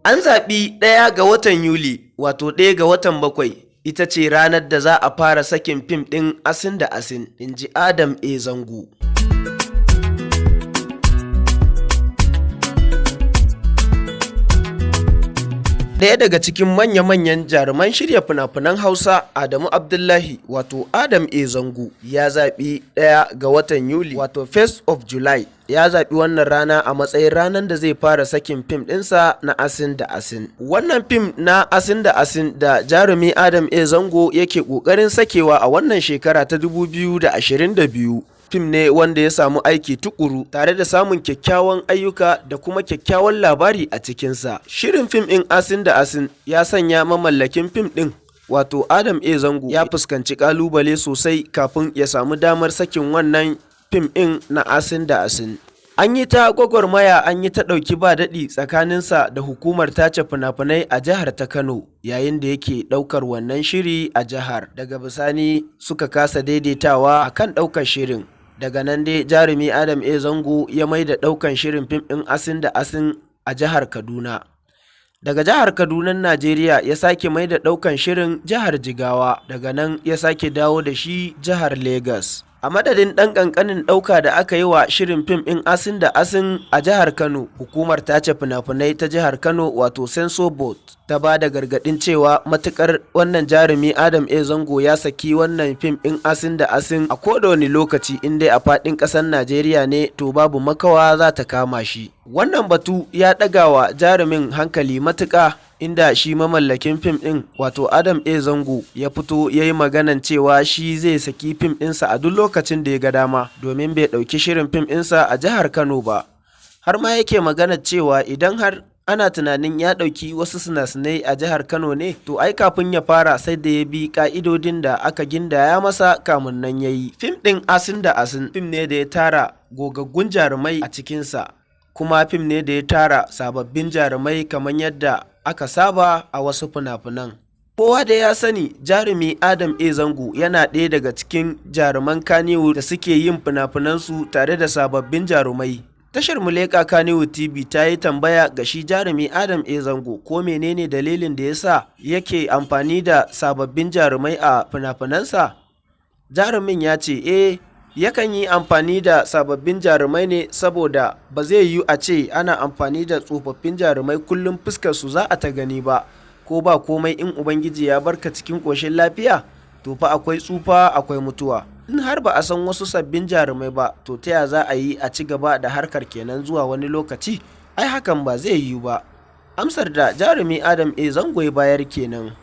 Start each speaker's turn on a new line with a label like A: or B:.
A: An zaɓi 1 ga watan Yuli, wato 1 ga watan 7, ita ce ranar da za a fara sakin fim ɗin Asin da Asin, inji Adam A. Zango. Ɗaya daga cikin manya-manyan jaruman shirya fina-finan Hausa, Adamu Abdullahi, wato Adam A. Zango, ya zaɓi 1 ga watan Yuli, wato 1st of July, ya zaɓi wannan rana a matsayin ranar da zai fara sakin fim ɗinsa na Asin da Asin. Wannan fim na Asin da Asin da jarumi Adam A. Zango yake ƙoƙarin sakewa a wannan shekara ta 2022. Fim ne wanda ya samu aiki tukuru tare da samun kyakkyawan ayyuka da kuma kyakkyawan labari a cikinsa. Shirin fim ɗin Asin da Asin ya sanya mamallakin fim ɗin, wato Adam A. Zango, ya fuskanci ƙalubale sosai kafin ya samu damar sakin wannan fim ɗin na Asin da Asin. An yi ta gwagwarmaya, an yi ta ɗauki ba daɗi tsakaninsa da hukumar tace fina-finai a jihar ta Kano yayin da yake ɗaukar wannan shiri a jihar. Daga bisani suka kasa daidaitawa a kan ɗaukar shirin. Daga nan dai jarumi Adam A. Zango ya mai da ɗaukan shirin fim ɗin Asin da Asin a jihar Kaduna. Daga jihar Kaduna, Najeriya, ya sake mai da ɗaukan shirin jihar Jigawa. Daga nan ya sake dawo da shi jihar Legas. A madadin ɗan ƙanƙanin ɗauka da aka yi wa shirin fim ɗin Asin da Asin a jihar Kano, hukumar tace fina-finai ta jihar Kano, wato Censor Board, ta ba da gargaɗin cewa matuƙar wannan jarumi Adam A. Zango ya saki wannan fim ɗin Asin da Asin a kowane lokaci in dai a faɗin ƙasar Najeriya ne, to babu makawa za ta kama shi. Wannan batu ya ɗaga wa jarumin hankali matuƙa, inda shi mamallakin fim ɗin, wato Adam A. Zango, ya fito ya yi maganan cewa shi zai saki fim ɗinsa a duk lokacin da ya ga dama, domin bai ɗauki shirin fim ɗinsa a jihar Kano ba. Har ma yake maganar cewa idan har ana tunanin ya ɗauki wasu sinasinai a jihar Kano ne, to ai kafin ya fara sai da ya bi ƙa'idodin da aka gindaya masa kamun nan ya yi. Fim ɗin Asin da Asin fim ne da ya tara gogaggun jarumai a cikinsa, kuma fim ne da ya tara sababbin jarumai kamar yadda aka saba a wasu fina-finan. Kowa da ya sani jarumi Adam A. Zango yana ɗaya daga cikin jaruman Kannywood da suke yin fina-finansu tare da sababbin jarumai. Tashar Muleka Kannywood TV ta yi tambaya ga shi jarumi Adam A. Zango ko menene dalilin da ya sa yake amfani da sababbin jarumai a fina-finansa. Jarumin ya ce yakan yi amfani da sababbin jarumai ne saboda ba zai yiwu a ce ana amfani da tsofaffin jarumai kullum fuskar su za a ta gani ba, ko ba komai in Ubangiji ya barka cikin ƙoshin lafiya, to fa akwai tsufa akwai mutuwa. In har ba a san wasu sabbin jarumai ba, to ta ya za a yi a ci gaba da harkar kenan zuwa wani lokaci? Ai hakan ba zai yiwu ba. Amsar da jarumi Adam A. Zango ya bayar kenan.